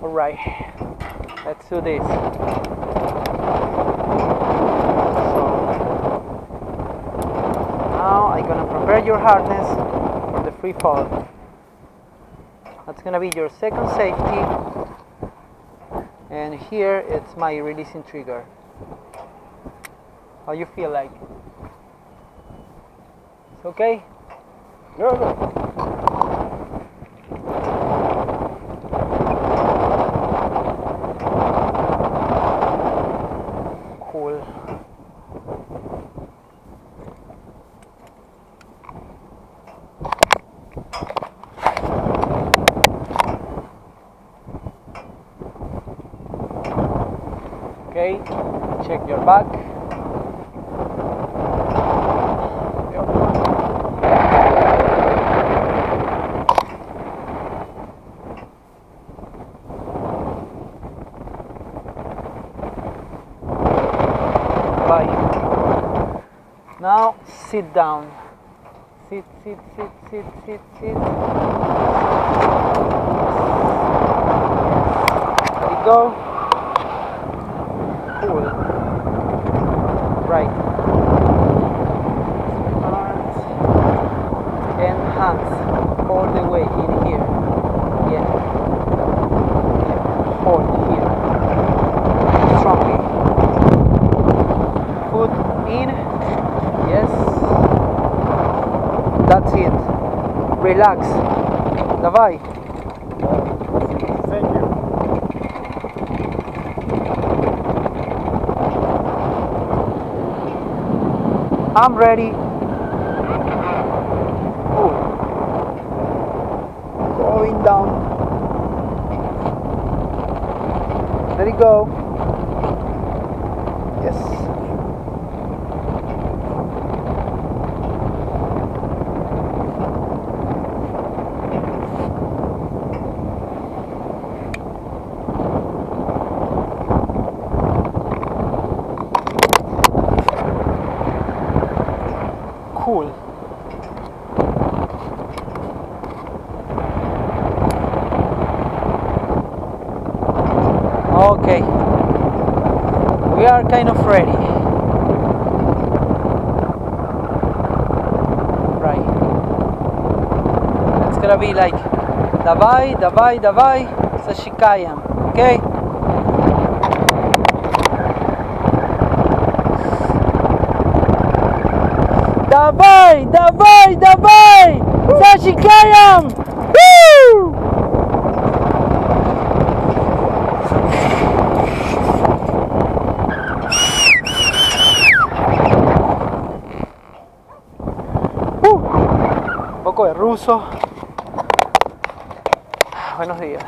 Alright, let's do this. So, now I'm gonna prepare your harness for the free fall. That's gonna be your second safety. And here it's my releasing trigger. How you feel like? It's okay? No. Cool. Okay, check your back. Bye. Now sit down. Sit. There you go. Cool. Right. Arms and hands all the way in here. Yeah. Hold here. Strongly. Foot in. Yes. That's it. Relax. Давай. Thank you. I'm ready. Cool. Going down. There you go. Yes. Cool. Okay. We are kind of ready. Right. It's gonna be like давай, зашикаем. Okay? Давай, зашикаем! Woo! Un poco de ruso. Buenos días.